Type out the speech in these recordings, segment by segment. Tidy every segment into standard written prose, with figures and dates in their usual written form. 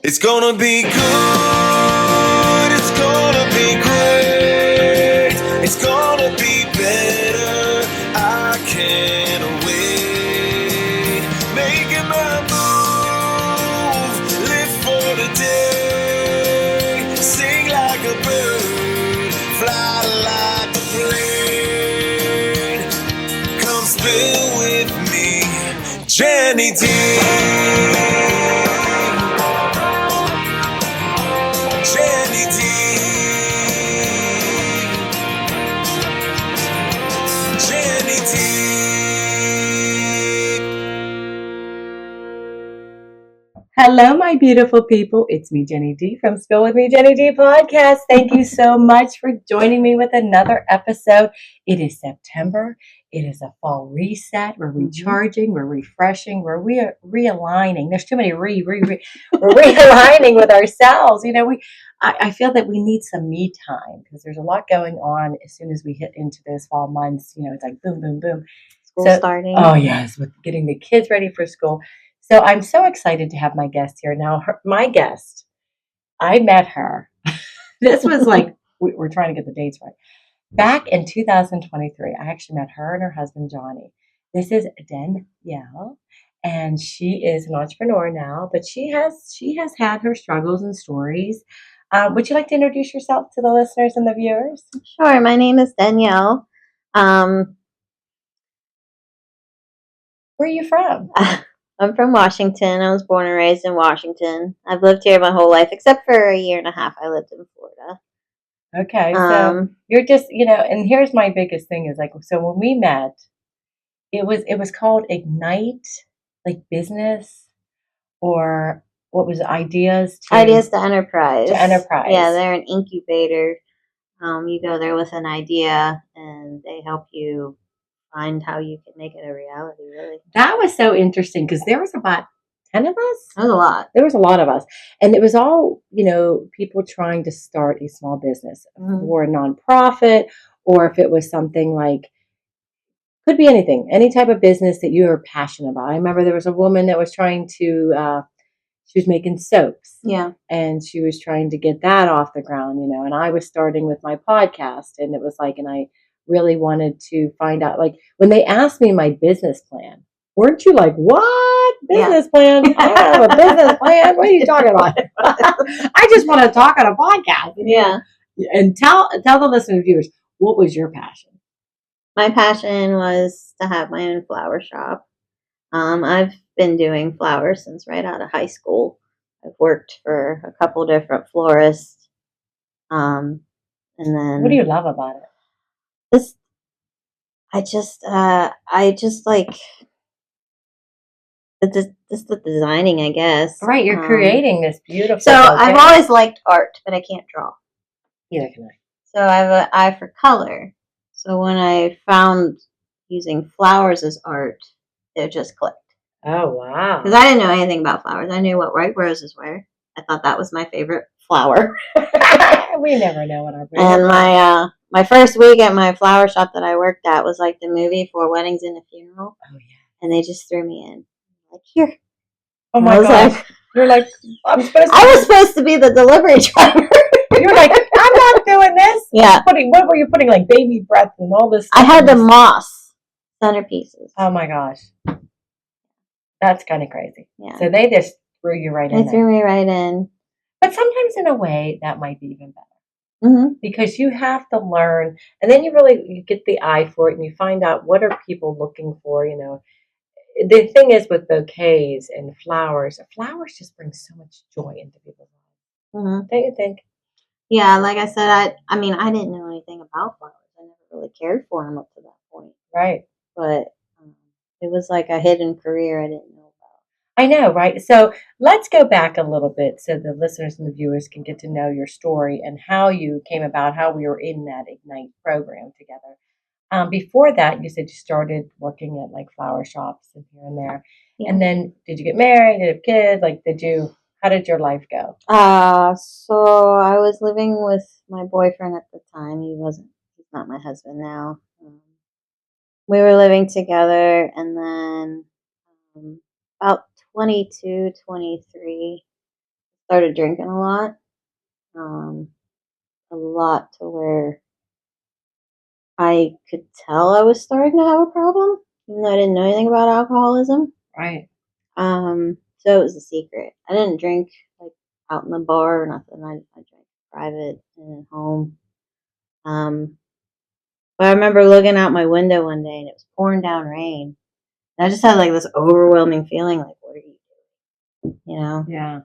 It's gonna be good, it's gonna be great, it's gonna be better, I can't wait. Making my move, live for the day, sing like a bird, fly like a plane. Come spill with me, Jenny D. Jenny D. Jenny D. Hello, my beautiful people. It's me, Jenny D from Spill With Me, Jenny D podcast. Thank you so much for joining me with another episode. It is September. It is a fall reset. We're recharging. We're refreshing. We're realigning. There's too many We're realigning with ourselves. You know, I feel that we need some me time because there's a lot going on as soon as we hit into those fall months. You know, it's like boom, boom, boom. School starting. Oh, yes, with getting the kids ready for school. So I'm so excited to have my guest here. Now, my guest, I met her. This was like, we're trying to get the dates right. Back in 2023, I actually met her and her husband, Johnny. This is Denielle, and she is an entrepreneur now, but she has had her struggles and stories. Would you like to introduce yourself to the listeners and the viewers? Sure. My name is Denielle. Where are you from? I'm from Washington. I was born and raised in Washington. I've lived here my whole life, except for a year and a half. I lived in Florida. Okay, so you're just, and here's my biggest thing is like, so when we met, it was called Ignite, like business, or what was it, Ideas to Enterprise. To Enterprise. Yeah, they're an incubator. You go there with an idea, and they help you find how you can make it a reality, really. That was so interesting because there was about 10 of us. That was a lot. There was a lot of us. And it was all, people trying to start a small business or a nonprofit, or if it was something like, could be anything, any type of business that you are passionate about. I remember there was a woman that was trying to, she was making soaps. Yeah. And she was trying to get that off the ground, and I was starting with my podcast, and it was like, and I really wanted to find out, like, when they asked me my business plan, weren't you like, what? Business plan? I don't have a business plan. What are you talking about? I just want to talk on a podcast. Yeah. And tell the listeners, viewers, what was your passion? My passion was to have my own flower shop. I've been doing flowers since right out of high school. I've worked for a couple different florists. And then what do you love about it? I just like the designing, I guess. Right, you're creating this beautiful. So I've always liked art, but I can't draw. Neither can I. So I have an eye for color. So when I found using flowers as art, it just clicked. Oh, wow. Because I didn't know anything about flowers. I knew what white roses were. I thought that was my favorite flower. We never know what our favorite. And my first week at my flower shop that I worked at was like the movie For Weddings and a Funeral. Oh, yeah. And they just threw me in. Like, here. Oh, my God. Like, you're like, I was supposed to be the delivery driver. You're like, I'm not doing this. Yeah. What were you putting, like baby breath and all this stuff? I had the moss centerpieces. Oh, my gosh. That's kind of crazy. Yeah. So they just threw you right in. They threw me right in. But sometimes in a way, that might be even better. Mm-hmm. Because you have to learn, and then you get the eye for it, and you find out what are people looking for, The thing is with bouquets and flowers just bring so much joy into people's lives. Mm-hmm. Don't you think? Yeah, like I said, I didn't know anything about flowers. I never really cared for them up to that point. Right. But it was like a hidden career I didn't know about. I know, right? So let's go back a little bit so the listeners and the viewers can get to know your story and how you came about, how we were in that Ignite program together. Before that, you said you started working at like flower shops and here and there. Yeah. And then did you get married? Did you have kids? Like, how did your life go? So I was living with my boyfriend at the time. He's not my husband now. We were living together, and then about 22, 23, started drinking a lot to where I could tell I was starting to have a problem, even though I didn't know anything about alcoholism. Right. So it was a secret. I didn't drink like out in the bar or nothing. I drank private and at home. But I remember looking out my window one day and it was pouring down rain. And I just had like this overwhelming feeling like, what are you doing? You know? Yeah.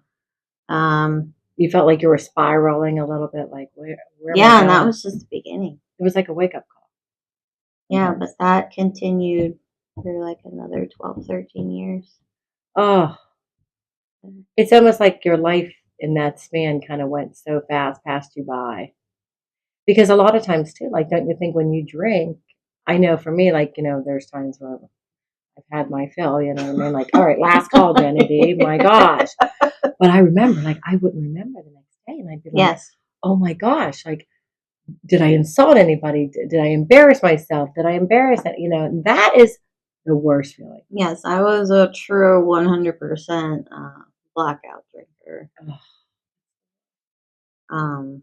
Um, You felt like you were spiraling a little bit, like where am I yeah, and that going? was just the beginning. It was like a wake up call. Yeah, but that continued for like another 12, 13 years. Oh, it's almost like your life in that span kind of went so fast past you by. Because a lot of times too, like, don't you think when you drink, I know for me, like, there's times where I've had my fill, you know what I mean? Like, all right, last call, Jenny D. My gosh. But I remember, like, I wouldn't remember the next day. And I'd be like, Yes. oh my gosh, like, did I insult anybody? Did I embarrass myself? Did I embarrass that? That is the worst feeling. Yes, I was a true 100% blackout drinker. Ugh. Um,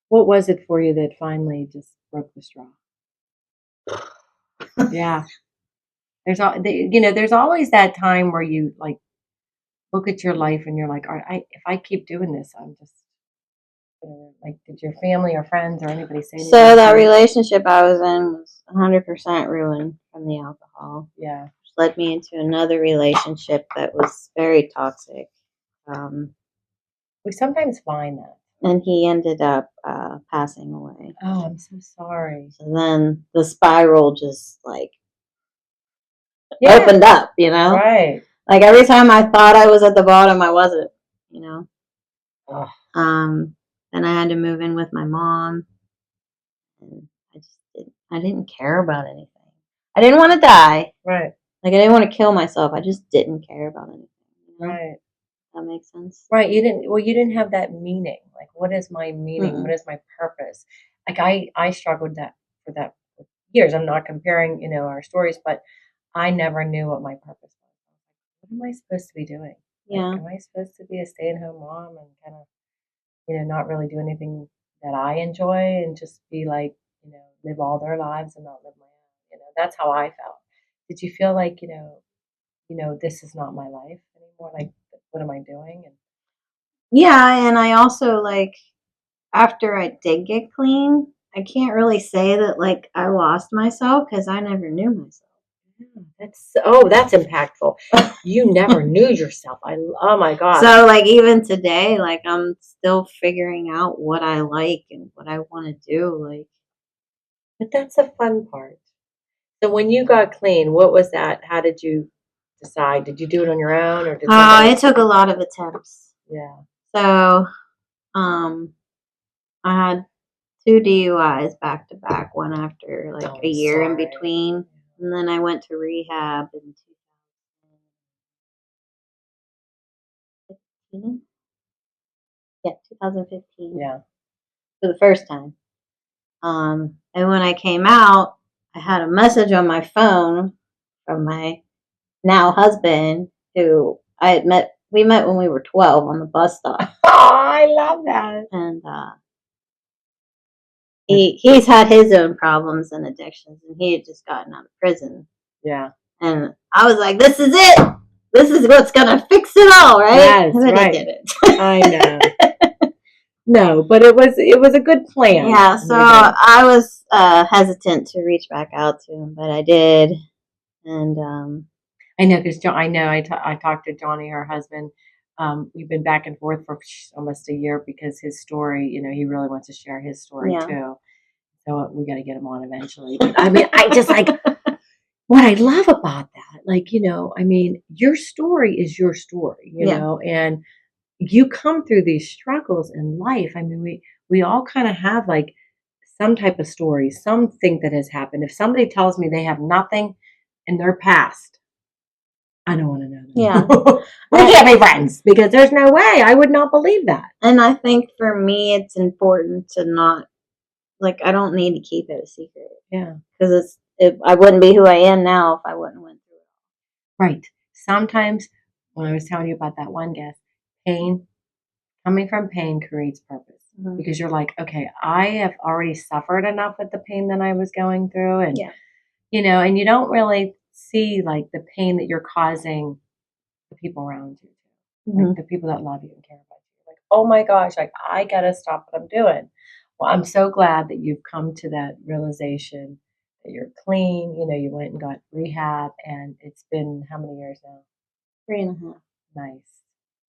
What was it for you that finally just broke the straw? Yeah. There's always that time where you like look at your life and you're like, all right, if I keep doing this, I'm just like, did your family or friends or anybody say anything? So that relationship I was in was 100% ruined from the alcohol. Yeah. Which led me into another relationship that was very toxic. We sometimes find that. And he ended up passing away. Oh, I'm so sorry. So then the spiral just like opened up, Right. Like every time I thought I was at the bottom, I wasn't, Oh. Then I had to move in with my mom, and I didn't care about anything. I didn't want to die. Right. Like I didn't want to kill myself. I just didn't care about anything. Right. That makes sense. Right. You didn't have that meaning. Like, what is my meaning? Mm-mm. What is my purpose? Like I struggled for that for years. I'm not comparing, our stories, but I never knew what my purpose was. What am I supposed to be doing? Yeah. Like, am I supposed to be a stay-at-home mom and kind of, not really do anything that I enjoy and just be like, live all their lives and not live my own? That's how I felt. Did you feel like, this is not my life anymore? Like, what am I doing? And Yeah, and I also like after I did get clean, I can't really say that like I lost myself because I never knew myself. that's impactful. You never knew yourself. Oh my God. So like even today, like I'm still figuring out what I like and what I want to do. Like, But that's the fun part. So when you got clean, what was that? How did you decide? Did you do it on your own or did somebody? it took a lot of attempts. Yeah. So, I had 2 DUIs back to back, one after like Oh, a year in sorry. between, and then I went to rehab in 2015. Yeah, 2015 Yeah. for the first time. And when I came out, I had a message on my phone from my now husband, who I had met. We met when we were 12 on the bus stop, Oh, I love that. and he's had his own problems and addictions, and he had just gotten out of prison. Yeah. And I was like, "This is it. This is what's gonna fix it all, right?" Yes, and then right. it didn't. I know. No, but it was a good plan. Yeah, so I was hesitant to reach back out to him, but I did, and I know because I talked to Johnny, her husband. We've been back and forth for almost a year because his story, he really wants to share his story Yeah. too. So we got to get him on eventually. But, I mean, I just like what I love about that. Like, I mean, your story is your story, and you come through these struggles in life. I mean, we all kind of have like some type of story, something that has happened. If somebody tells me they have nothing in their past, I don't want to know them. Yeah. We can't be friends because there's no way. I would not believe that. And I think for me, it's important to not, like, I don't need to keep it a secret. Yeah. Because I wouldn't be who I am now if I wouldn't went through it. Right. Sometimes when I was telling you about that one guest, pain Coming from pain creates purpose because you're like, okay, I have already suffered enough with the pain that I was going through. And, and you don't really see like the pain that you're causing the people around you, like the people that love you and care about you. Like, oh my gosh, like I got to stop what I'm doing. Well, I'm so glad that you've come to that realization that you're clean. You went and got rehab, and it's been how many years now? 3.5. Nice.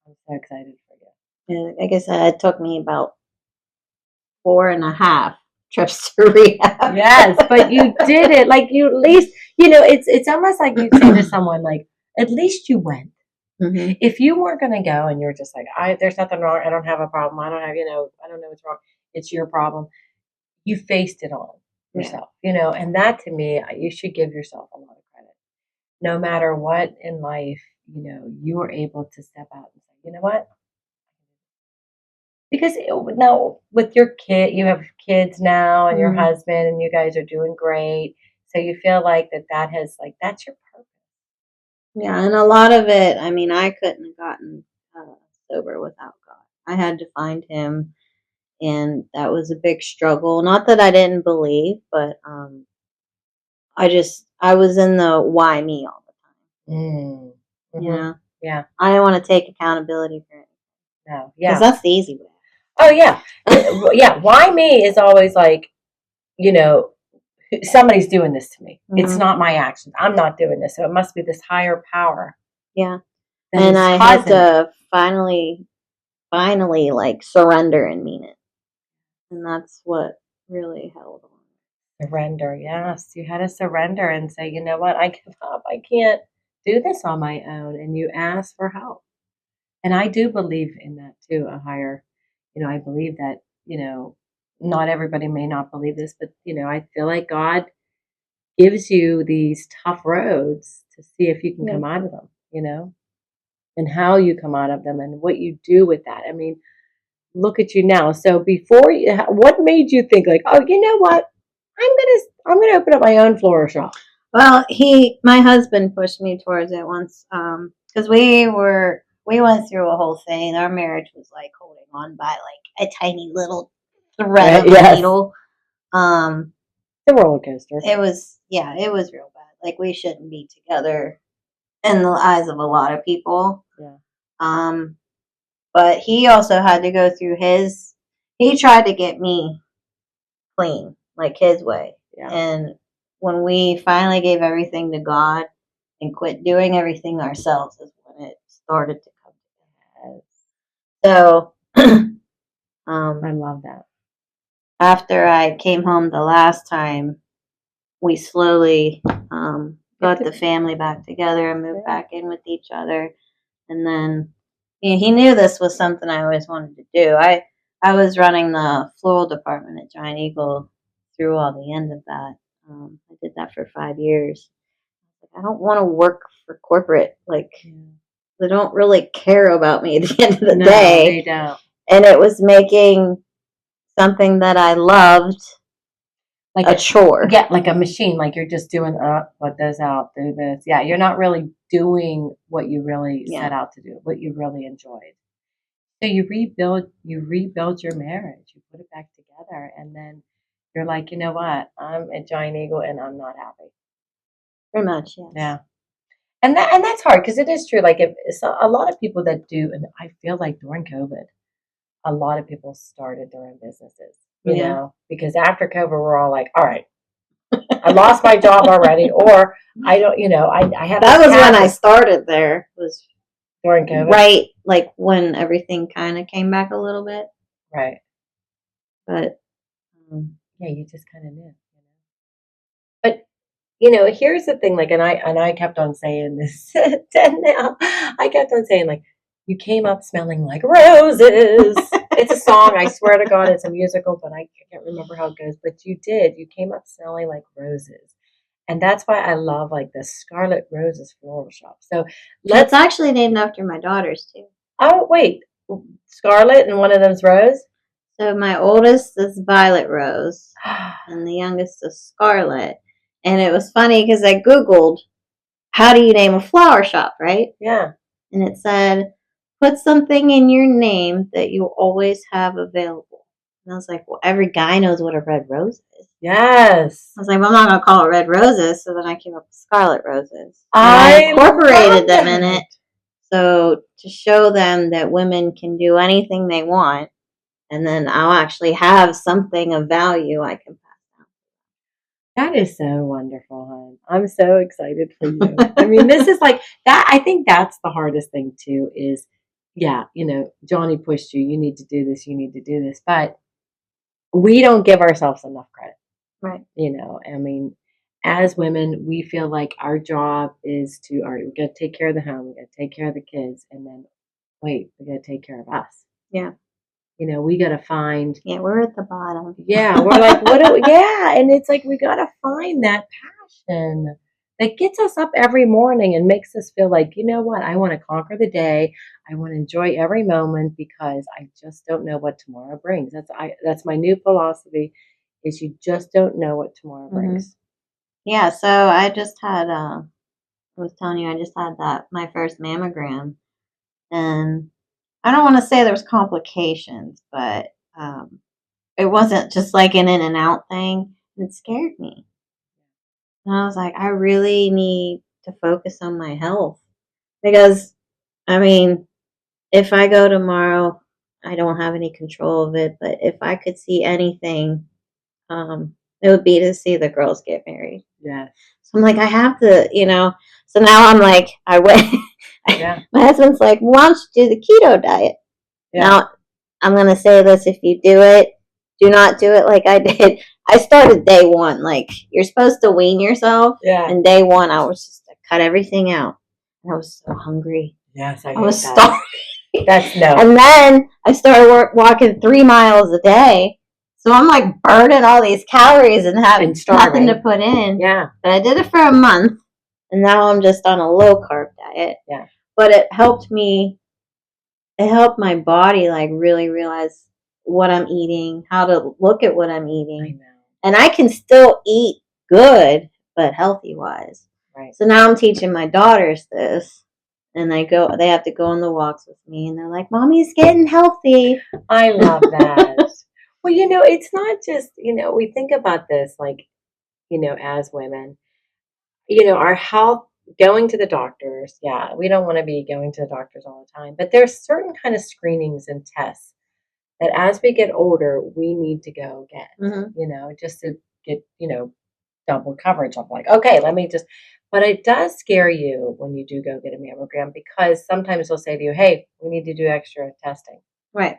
I'm so excited for you. And like I said, it took me about 4.5 trips to rehab. Yes, but you did it. Like you at least, it's almost like you say to someone, like, at least you went. If you weren't going to go and you're just like, there's nothing wrong. I don't have a problem. I don't have, I don't know what's wrong. It's your problem. You faced it on yourself, and that to me, you should give yourself a lot of credit. No matter what in life, you were able to step out and say, you know what? Because now with your kid, you have kids now and your husband, and you guys are doing great. So you feel like that has like, that's your purpose. Yeah, and a lot of it, I mean, I couldn't have gotten sober without God. I had to find Him, and that was a big struggle. Not that I didn't believe, but I was in the why me all the time. Yeah. I didn't want to take accountability for it. No. Yeah. Because that's the easy way. Oh, yeah. Yeah. Why me is always like, somebody's doing this to me. It's not my actions. I'm not doing this. So it must be this higher power. Yeah. And I had to finally like surrender and mean it. And that's what really held on. Surrender. Yes. You had to surrender and say, you know what? I give up. I can't do this on my own. And you ask for help. And I do believe in that too, a higher, I believe that, not everybody may not believe this, but, I feel like God gives you these tough roads to see if you can come out of them, and how you come out of them and what you do with that. I mean, look at you now. So what made you think like, oh, you know what? I'm gonna open up my own floral shop. Well, my husband pushed me towards it once, because we went through a whole thing. Our marriage was like holding on by like a tiny little thread of a needle. The roller coaster. It was real bad. Like we shouldn't be together in the eyes of a lot of people. Yeah. But he also had to go through he tried to get me clean, like his way. Yeah. And when we finally gave everything to God and quit doing everything ourselves is when it started to come together. So I love that. After I came home the last time, we slowly got the family back together and moved back in with each other. And then he knew this was something I always wanted to do. I was running the floral department at Giant Eagle through all the end of that. I did that for 5 years. I don't want to work for corporate. Like, they don't really care about me at the end of the day. They don't. And it was making something that I loved like a chore. Yeah, like a machine. Like you're just doing what goes out, do this. Yeah, you're not really doing what you really set out to do, what you really enjoyed. So you rebuild your marriage. You put it back together, and then you're like, you know what? I'm at Giant Eagle, and I'm not happy. Pretty much, yes. Yeah. And that's hard because it is true. Like if a lot of people that do, and I feel like during COVID, a lot of people started their own businesses. You know, because after COVID, we're all like, all right, I lost my job already, or I don't, I have. That was when I started there. Was during COVID, right? Like when everything kind of came back a little bit, right? But yeah, you just kind of knew. But here's the thing. Like, and I kept on saying this to Denielle. I kept on saying like, you came up smelling like roses. It's a song. I swear to God, it's a musical, but I can't remember how it goes. But you did. You came up smelling like roses. And that's why I love like the Scarlet Roses floral shop. So it's actually named after my daughters too. Oh, wait. Scarlet and one of them's Rose? So my oldest is Violet Rose and the youngest is Scarlet. And it was funny because I Googled, how do you name a flower shop, right? Yeah. And it said, put something in your name that you always have available. And I was like, well, every guy knows what a red rose is. Yes. I was like, well, I'm not going to call it red roses. So then I came up with Scarlet Roses. And I incorporated them in love it. So to show them that women can do anything they want, and then I'll actually have something of value I can pass That is so wonderful, hon. I'm so excited for you. I mean, this is like that. I think that's the hardest thing too is, yeah, Johnny pushed you. You need to do this. You need to do this. But we don't give ourselves enough credit. Right. I mean, as women, we feel like our job is to, all right, we got to take care of the home. We got to take care of the kids. And then, wait, we got to take care of us. Yeah. We got to find. Yeah, we're at the bottom. Yeah, we're like, yeah. And it's like, we got to find that passion that gets us up every morning and makes us feel like, you know what, I want to conquer the day. I want to enjoy every moment because I just don't know what tomorrow brings. That's my new philosophy is you just don't know what tomorrow brings. Yeah, so I just had, I was telling you, I just had my first mammogram. And I don't want to say there was complications, but it wasn't just like an in and out thing. It scared me. And I was like, I really need to focus on my health. Because, I mean, if I go tomorrow, I don't have any control of it. But if I could see anything, it would be to see the girls get married. Yeah. So I'm like, I have to, So now I'm like, I went. Yeah. My husband's like, why don't you do the keto diet? Yeah. Now, I'm going to say this. If you do it, do not do it like I did. I started day one. Like, you're supposed to wean yourself. Yeah. And day one, I was just to cut everything out. And I was so hungry. Yes, I was starving. That's no. And then I started walking 3 miles a day. So I'm like burning all these calories and having nothing to put in. Yeah. But I did it for a month. And now I'm just on a low carb diet. Yeah. But it helped me. It helped my body like really realize what I'm eating, how to look at what I'm eating. I know. And I can still eat good, but healthy wise. Right. So now I'm teaching my daughters this. And they have to go on the walks with me, and they're like, "Mommy's getting healthy." I love that. Well, it's not just, we think about this like, as women, our health, going to the doctors. Yeah, we don't want to be going to the doctors all the time, but there's certain kind of screenings and tests that as we get older, we need to go get, just to get, double coverage. I'm like, okay, but it does scare you when you do go get a mammogram because sometimes they'll say to you, hey, we need to do extra testing. Right.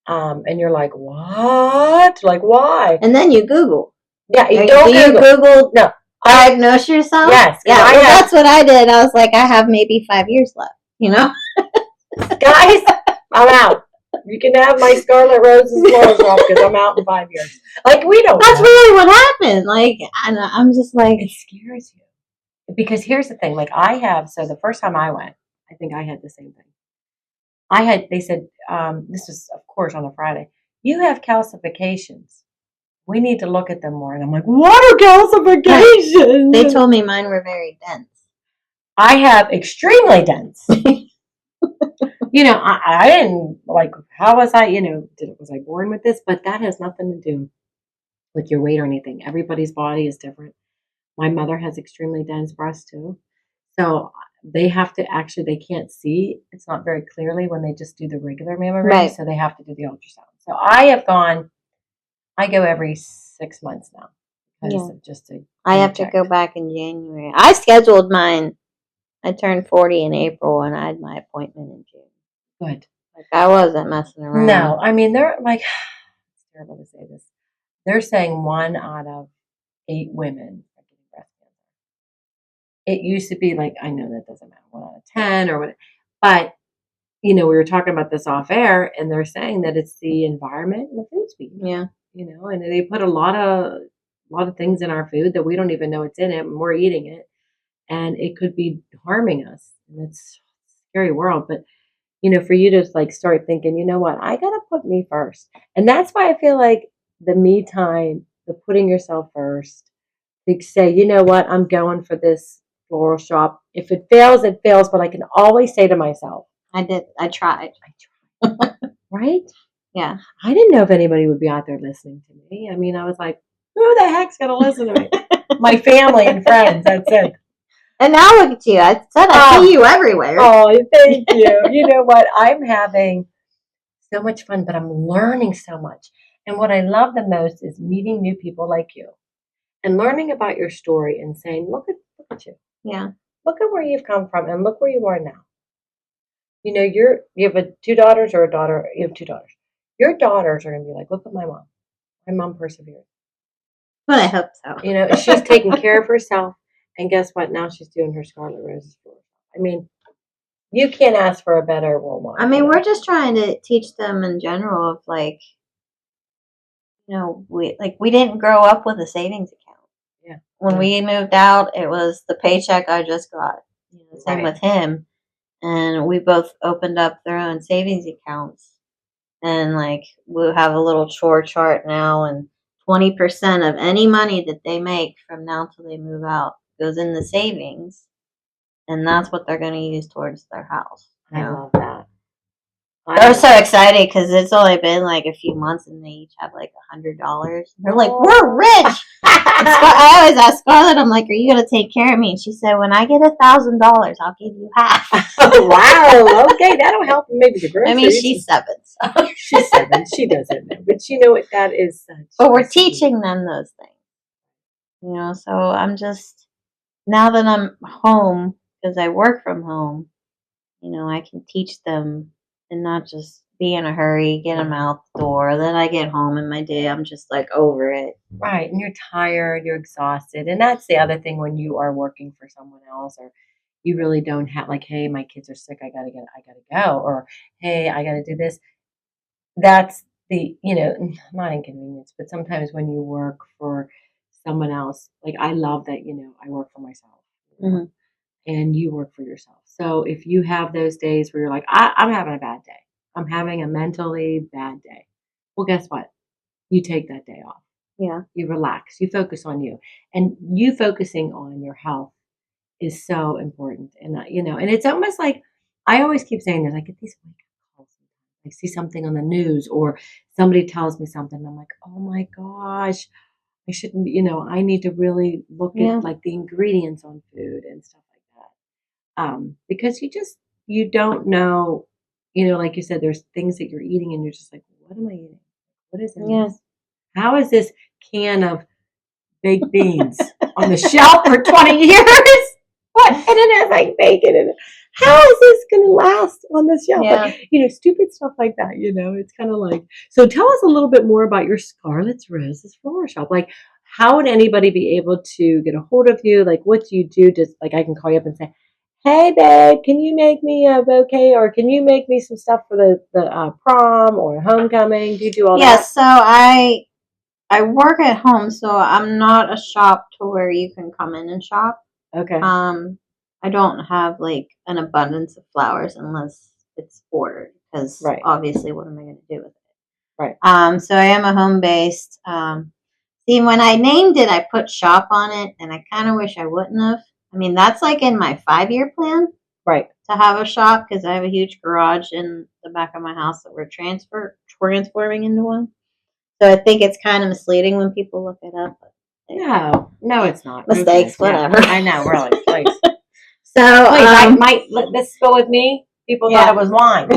And you're like, what? Like, why? And then you Google. Yeah, you Google? No. Diagnose yourself? Yes. Yeah, that's what I did. I was like, I have maybe 5 years left, Guys, I'm out. You can have my Scarlet Roses flowers off because I'm out in 5 years. Like, we don't That's know. really what happened. Like, and I'm just like. It scares you. Because here's the thing. Like, so the first time I went, I think I had the same thing. They said, this was, of course, on a Friday, you have calcifications. We need to look at them more. And I'm like, what are calcifications? They told me mine were very dense. I have extremely dense. I didn't, like, how was I, was I born with this? But that has nothing to do with your weight or anything. Everybody's body is different. My mother has extremely dense breasts too. So they have to they can't see. It's not very clearly when they just do the regular mammogram. Right. So they have to do the ultrasound. So I go every 6 months now. I have to go back in January. I scheduled mine. I turned 40 in April and I had my appointment in June. Good. Like I wasn't messing around. No, I mean, they're like, it's terrible to say this. They're saying 1 out of 8 women are getting breast cancer. It used to be like, I know that doesn't matter, 1 out of 10 or what, but we were talking about this off air and they're saying that it's the environment and the foods we eat. Yeah. And they put a lot of things in our food that we don't even know it's in it and we're eating it and it could be harming us. And it's a scary world, but for you to like start thinking, you know what, I got to put me first. And that's why I feel like the me time, the putting yourself first, to say, you know what, I'm going for this floral shop. If it fails, it fails. But I can always say to myself, I did. I tried. Right? Yeah. I didn't know if anybody would be out there listening to me. I mean, I was like, who the heck's going to listen to me? My family and friends, that's it. And now look at you. I said I see you everywhere. Oh, thank you. You know what? I'm having so much fun, but I'm learning so much. And what I love the most is meeting new people like you and learning about your story and saying, look at you. Yeah. Look at where you've come from and look where you are now. You know, you have two daughters or a daughter. You have two daughters. Your daughters are going to be like, look at my mom. My mom persevered. Well, I hope so. You know, she's taking care of herself. And guess what? Now she's doing her Scarlet Roses. I mean, you can't ask for a better role model. I mean, we're just trying to teach them in general of like, you know, we didn't grow up with a savings account. Yeah. When we moved out, it was the paycheck I just got. You know, same with him. And we both opened up their own savings accounts. And like we'll have a little chore chart now, and 20% of any money that they make from now till they move out goes in the savings, and that's what they're going to use towards their house. I love that. They're so excited because it's only been like a few months, and they each have like $100. They're like, "We're rich." I always ask Scarlett, I'm like, "Are you going to take care of me?" And she said, "When I get $1,000, I'll give you half." Wow. Okay, that'll help maybe the groceries. I mean, she's 7. So. She's 7. She doesn't know, but you know what? That is such. But we're teaching them those things, you know. So I'm just now that I'm home because I work from home, you know, I can teach them and not just be in a hurry, get them out the door. Then I get home and my day, I'm just like over it. Right. And you're tired, you're exhausted. And that's the other thing when you are working for someone else or you really don't have like, hey, my kids are sick, I gotta go. Or hey, I gotta do this. That's the, you know, not inconvenience, but sometimes when you work for someone else, like I love that, you know, I work for myself. Mm-hmm. And you work for yourself. So if you have those days where you're like, I'm having a bad day, I'm having a mentally bad day. Well, guess what? You take that day off. Yeah. You relax. You focus on you. And you focusing on your health is so important. And, you know, and it's almost like I always keep saying this. I get these wake up calls. I see something on the news or somebody tells me something. And I'm like, oh my gosh, I shouldn't, you know, I need to really look at like the ingredients on food and stuff like that. Because you don't know, you know, like you said, there's things that you're eating and you're just like, what am I eating? What is in this? How is this can of baked beans on the shelf for 20 years? What? And it has like bacon in it. How is this going to last on the shelf? Yeah. Like, you know, stupid stuff like that, you know, it's kind of like, so tell us a little bit more about your Scarlet Roses flower shop. Like, how would anybody be able to get a hold of you? Like, what do you do? Just like, I can call you up and say, hey, babe, can you make me a bouquet or can you make me some stuff for the prom or homecoming? Do you do all that? Yes. So I work at home, so I'm not a shop to where you can come in and shop. Okay. I don't have like an abundance of flowers unless it's ordered because obviously what am I going to do with it? Right. So I am a home-based. See, when I named it, I put shop on it, and I kind of wish I wouldn't have. I mean, that's like in my 5-year plan. Right. To have a shop because I have a huge garage in the back of my house that we're transforming into one. So I think it's kind of misleading when people look it up. No, it's not. Mistakes, whatever. Yeah, I know, really. Please. So, let this go with me. People thought it was wine.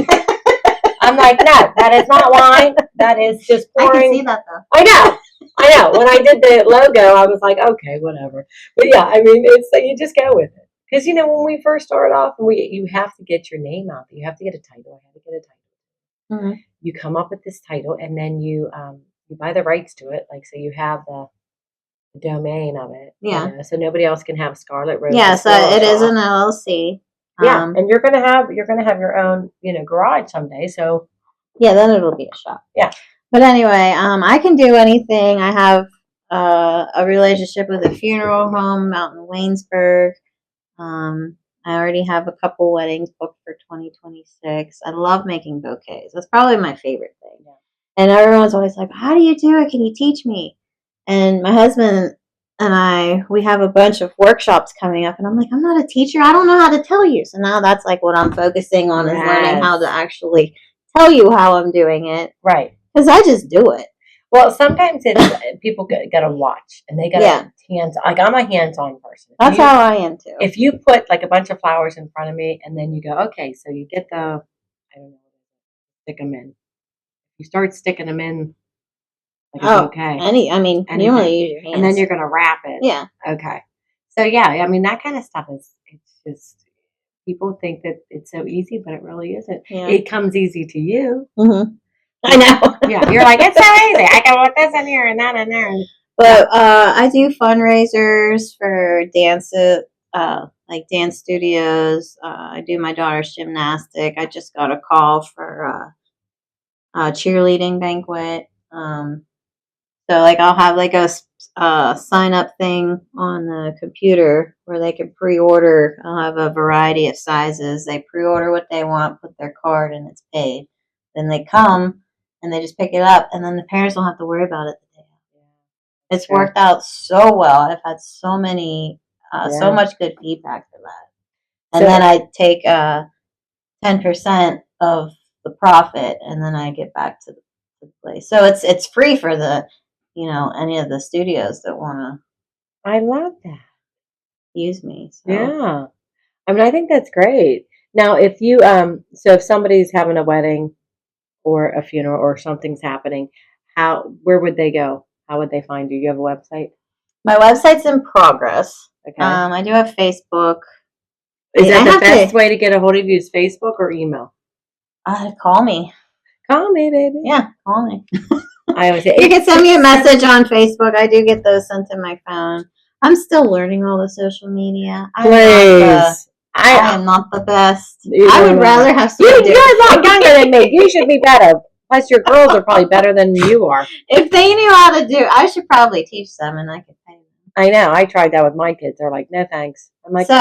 I'm like, no, that is not wine. That is just pouring. I can see that though. I know. When I did the logo, I was like, okay, whatever. But yeah, I mean, it's like you just go with it. Because, you know, when we first started off, you have to get your name out there. You have to get a title. I had to get a title. Mm-hmm. You come up with this title, and then you buy the rights to it. Like, so you have the domain of it. Yeah. You know, so nobody else can have Scarlet Roses. Yeah, so it is an LLC. Yeah, and you're gonna have your own, you know, garage someday. So yeah, then it'll be a shop. Yeah. But anyway, I can do anything. I have a relationship with a funeral home out in Waynesburg. I already have a couple weddings booked for 2026. I love making bouquets. That's probably my favorite thing. Yeah. And everyone's always like, how do you do it? Can you teach me? And my husband we have a bunch of workshops coming up, and I'm like, I'm not a teacher. I don't know how to tell you. So now that's like what I'm focusing on is learning how to actually tell you how I'm doing it. Right. Because I just do it. Well, sometimes it's people got to watch and they got to hands. Like I'm a hands-on person. That's how I am too. If you put like a bunch of flowers in front of me and then you go, okay, so you get I don't know, stick them in. You start sticking them in. Like it's okay. You only use your hands. And then you're going to wrap it. Yeah. Okay. So yeah, I mean that kind of stuff it's just people think that it's so easy, but it really isn't. Yeah. It comes easy to you. Mm-hmm. I know. Yeah, you're like, it's so easy. I can put this in here and that in there. But I do fundraisers for dance, like dance studios. I do my daughter's gymnastic. I just got a call for a cheerleading banquet. So like I'll have like a sign up thing on the computer where they can pre-order. I'll have a variety of sizes. They pre-order what they want, put their card, and it's paid. Then they come and they just pick it up, and then the parents don't have to worry about it the day after. It's worked out so well. I've had so much good feedback for that. And then I take 10% of the profit, and then I get back to the place. So it's free for the any of the studios that want to. I love that. Use me. So. Yeah, I mean I think that's great. Now, if you so if somebody's having a wedding or a funeral or something's happening, where would they go? How would they find you? You have a website? My website's in progress. Okay. I do have Facebook. Is that the best way to get a hold of you? Is Facebook or email? Call me. Call me, baby. Yeah, call me. I always say you can send me a message on Facebook. I do get those sent to my phone. I'm still learning all the social media. Please. I am not the best. I would rather have somebody. You're a lot younger than me. You should be better. Plus, your girls are probably better than you are. If they knew how to do it, I should probably teach them, and I could pay them. I know. I tried that with my kids. They're like, no thanks. I'm like, so,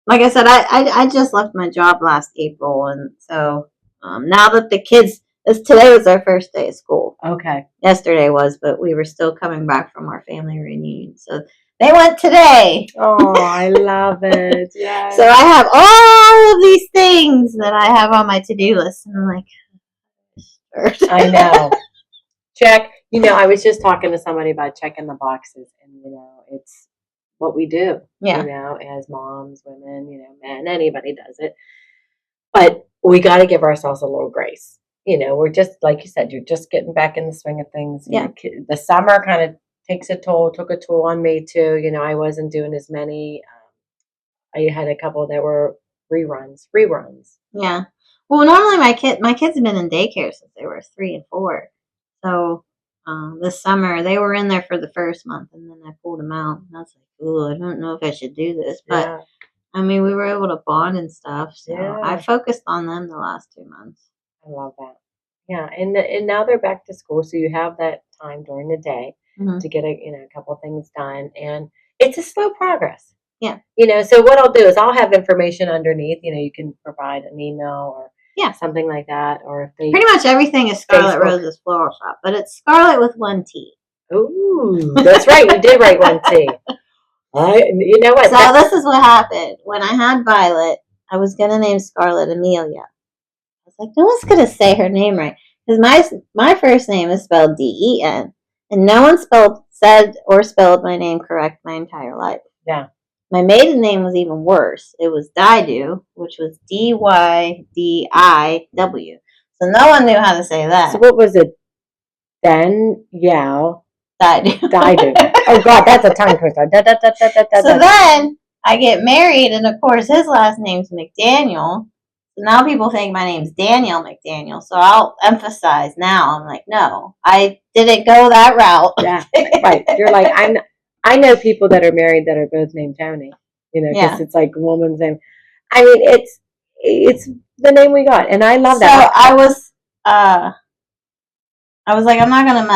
like I said, I just left my job last April, and so now that the kids, today was our first day of school. Okay. Yesterday was, but we were still coming back from our family reunion, so they went today. Oh, I love it. Yeah. So I have all of these things that I have on my to-do list, and I'm like, I know. Check. I was just talking to somebody about checking the boxes, and it's what we do. Yeah. As moms, women, men, anybody does it. But we got to give ourselves a little grace. We're just, like you said, you're just getting back in the swing of things. Yeah. The summer kind of took a toll on me too. I wasn't doing as many. I had a couple that were reruns. Yeah. Well, normally my kids have been in daycare since they were 3 and 4. So this summer they were in there for the first month, and then I pulled them out. And I was like, "Ooh, I don't know if I should do this," but yeah. I mean, we were able to bond and stuff. So yeah. I focused on them the last 2 months. I love that. Yeah, and now they're back to school, so you have that time during the day to get a couple things done, and it's a slow progress. Yeah. So what I'll do is I'll have information underneath. You can provide an email or something like that, or if they pretty much everything is Scarlet Roses Floral Shop, but it's Scarlet with 1 T. Ooh, that's right. You did write 1 T. You know what? So this is what happened when I had Violet. I was gonna name Scarlet Amelia. I was like, no one's gonna say her name right because my first name is spelled D-E-N, and no one said or spelled my name correct my entire life. Yeah. My maiden name was even worse. It was Didu, which was D-Y-D-I-W. So no one knew how to say that. So what was it? Denielle. Didu. Oh, God, that's a tongue twister. So then I get married, and of course his last name's McDaniel. So now people think my name's Daniel McDaniel. So I'll emphasize now. I'm like, no, I didn't go that route. Yeah, right. You're like, I know people that are married that are both named Tony, because it's like a woman's name. I mean, it's the name we got, and I love that. So I was like, I'm not gonna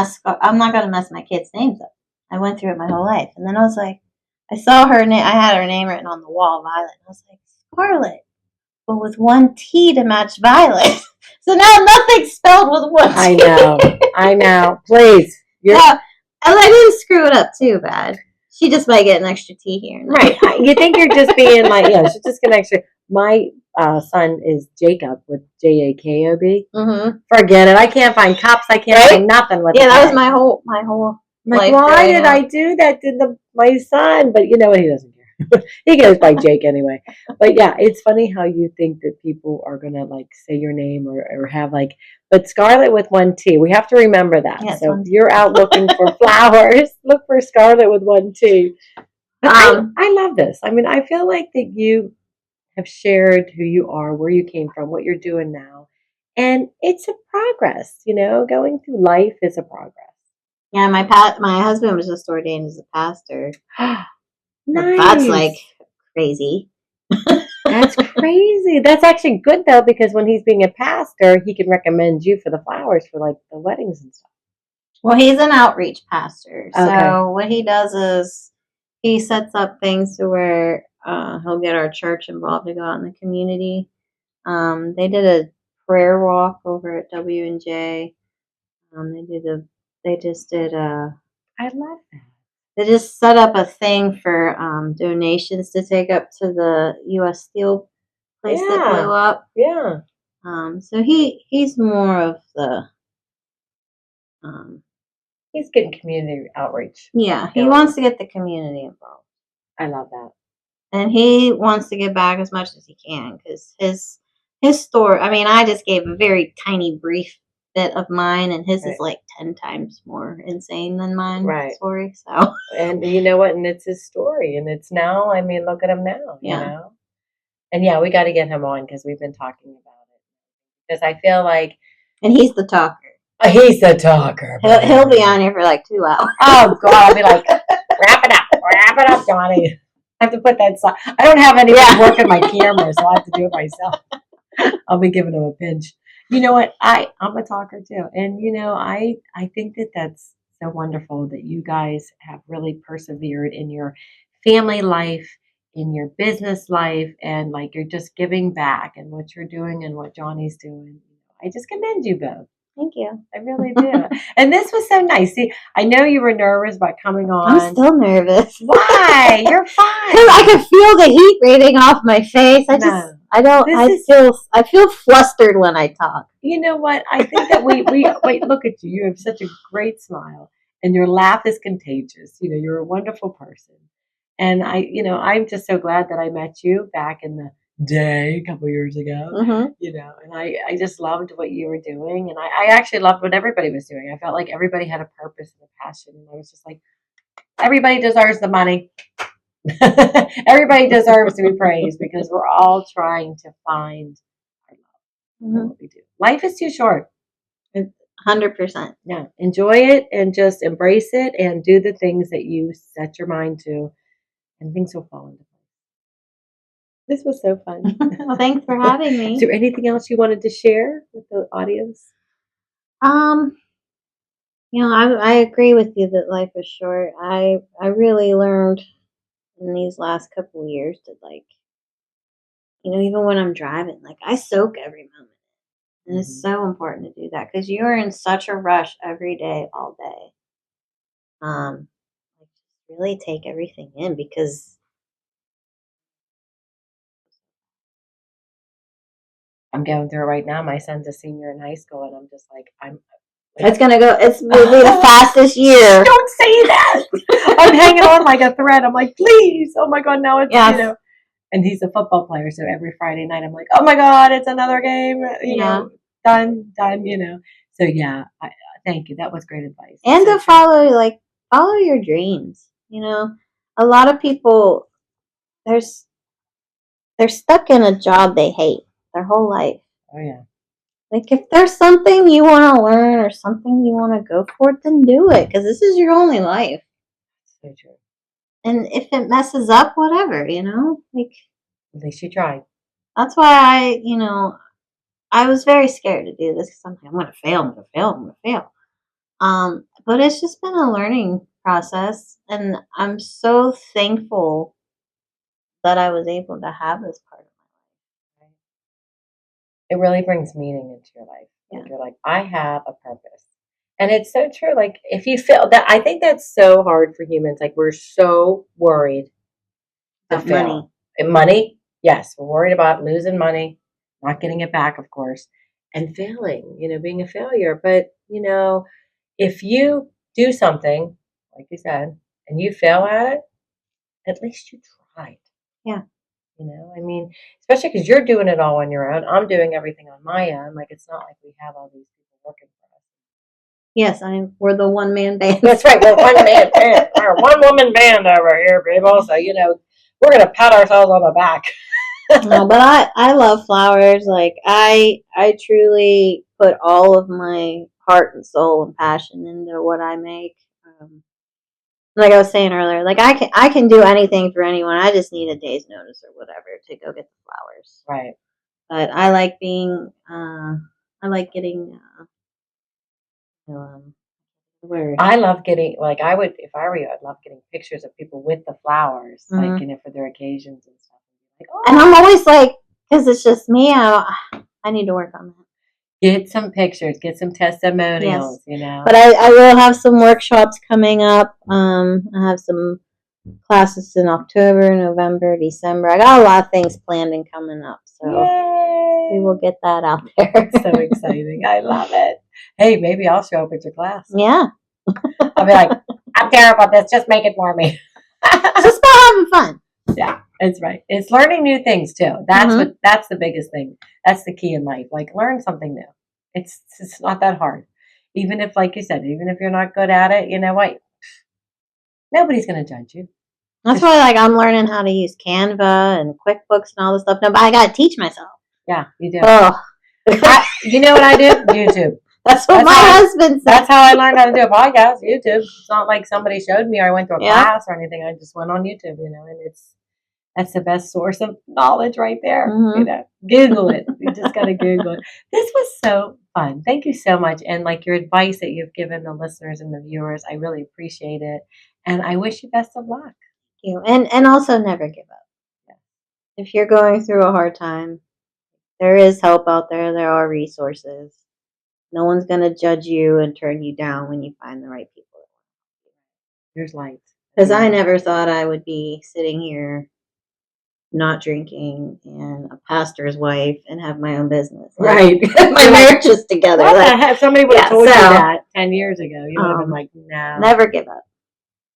mess my kids' names up. I went through it my whole life, and then I was like, I saw her name. I had her name written on the wall, Violet. And I was like, Scarlet, but with 1 T to match Violet. So now nothing's spelled with 1 T. I know. Please. I didn't screw it up too bad. She just might get an extra T here. And there. Right. You think you're just being like, yeah, she's just going to actually. My son is Jacob with Jakob. Mm-hmm. Forget it. I can't find cups. I can't Right? find nothing with Yeah, it. that was my whole Like, life. why growing did up. I do that to my son? But you know what? He doesn't care. He goes by Jake anyway. But yeah, it's funny how you think that people are going to like say your name or have like, but Scarlet with one T. We have to remember that. Yes, so if you're out looking for flowers, look for Scarlet with one T. But I love this. I mean, I feel like that you have shared who you are, where you came from, what you're doing now. And it's a progress, going through life is a progress. Yeah, my husband was just ordained as a pastor. Nice. That's like crazy. That's crazy. That's actually good though, because when he's being a pastor, he can recommend you for the flowers for like the weddings and stuff. Well, he's an outreach pastor. Okay. So what he does is he sets up things to where he'll get our church involved to go out in the community. They did a prayer walk over at W&J. They just did I love that. They just set up a thing for donations to take up to the U.S. Steel place that blew up. Yeah. So he's more of the he's getting community outreach. Yeah, he wants to get the community involved. I love that. And he wants to give back as much as he can because his story. I mean, I just gave a very tiny, brief bit of mine, and his is like 10 times more insane than mine. Right. Story. So, and you know what? And it's his story, and it's now. I mean, look at him now. You know. And yeah, we got to get him on because we've been talking about it. Because I feel like, and he's the talker. He's the talker. He'll be on here for like 2 hours. Oh God, I'll be like, wrap it up, Johnny. I have to put that. I don't have anyone working my camera, so I have to do it myself. I'll be giving him a pinch. You know what? I'm a talker too, and I think that that's so wonderful that you guys have really persevered in your family life, in your business life, and like you're just giving back and what you're doing and what Johnny's doing. I just commend you both. Thank you. I really do. And this was so nice. See, I know you were nervous about coming on. I'm still nervous. Why? You're fine. Because I can feel the heat radiating off my face. I feel flustered when I talk. You know what? I think that we wait, look at you. You have such a great smile and your laugh is contagious. You're a wonderful person. And I'm just so glad that I met you back in the day a couple years ago. Mm-hmm. And I just loved what you were doing. And I actually loved what everybody was doing. I felt like everybody had a purpose and a passion. And I was just like, everybody deserves the money. Everybody deserves to be praised because we're all trying to find our love. What we do. Life is too short. 100%. Yeah. Enjoy it and just embrace it and do the things that you set your mind to, and things will fall into place. This was so fun. Well, thanks for having me. Is there anything else you wanted to share with the audience? I agree with you that life is short. I really learned in these last couple of years to even when I'm driving, I soak every moment. And it's so important to do that because you're in such a rush every day, all day. Really take everything in because I'm going through it right now. My son's a senior in high school, and I'm just like, it's will be the fastest year. Don't say that. I'm hanging on like a thread. I'm like, please. Oh my God, now it's And he's a football player, so every Friday night I'm like, oh my God, it's another game. Done. So yeah, thank you. That was great advice. And to follow your dreams. A lot of people they're stuck in a job they hate their whole life. Oh yeah. If there's something you want to learn or something you want to go for, then do it because this is your only life. So true. And if it messes up, whatever, at least you tried. That's why I was very scared to do this because I'm going to fail. But it's just been a learning process, and I'm so thankful that I was able to have this part of my life. It really brings meaning into your life. Yeah. You're like, I have a purpose. And it's so true. Like if you feel that, I think that's so hard for humans. Like we're so worried to About fail. money. And money, yes, we're worried about losing money, not getting it back, of course, and failing, being a failure. But, if you do something, like you said, and you fail at it, at least you tried. Yeah. I mean, especially because you're doing it all on your own. I'm doing everything on my own. Like it's not like we have all these people working for us. Yes, we're the one man band. That's right. We're one man band. We're a one woman band over here, people. So, we're going to pat ourselves on the back. No, but I love flowers. Like I truly put all of my heart and soul and passion into what I make. Like I was saying earlier, like I can do anything for anyone. I just need a day's notice or whatever to go get the flowers. Right. But I like being. I like getting. Where I love getting, like, I would, if I were you, I'd love getting pictures of people with the flowers, like, for their occasions and stuff. Like, oh, and I'm always like, because it's just me. I need to work on that. Get some pictures, get some testimonials, But I will have some workshops coming up. I have some classes in October, November, December. I got a lot of things planned and coming up. So Yay! we will get that out there. It's so exciting. I love it. Hey, maybe I'll show up at your class. Yeah. I'll be like, I'm terrible at this. Just make it for me. It's just about having fun. Yeah, that's right. It's learning new things too. That's the biggest thing. That's the key in life. Like learn something new. It's not that hard. Even if, like you said, even if you're not good at it, you know what? Nobody's gonna judge you. That's why, like, I'm learning how to use Canva and QuickBooks and all this stuff. No, but I gotta teach myself. Yeah, you do. Oh, you know what I do? YouTube. That's what my husband said. That's how I learned how to do a podcast. YouTube. It's not like somebody showed me or I went to a class or anything. I just went on YouTube, and that's the best source of knowledge right there. Google it. You just got to Google it. This was so fun. Thank you so much. And like your advice that you've given the listeners and the viewers, I really appreciate it. And I wish you best of luck. Thank you. And also never give up. Yeah. If you're going through a hard time, there is help out there. There are resources. No one's going to judge you and turn you down when you find the right people. There's light. Because I never thought I would be sitting here not drinking and a pastor's wife and have my own business. Right. My marriage is together. What the heck? Somebody would have told you that 10 years ago. You would have been like, no. Never give up.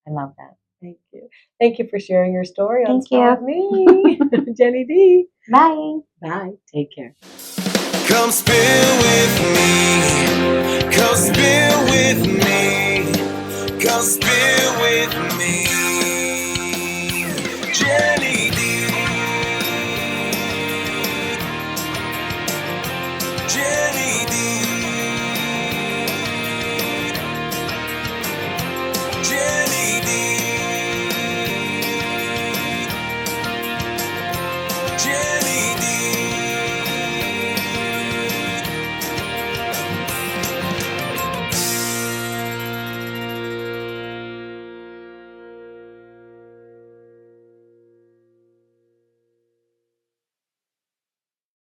I love that. Thank you. Thank you for sharing your story on Thank you. With me. Jenny D. Bye. Bye. Take care. Come spill with me.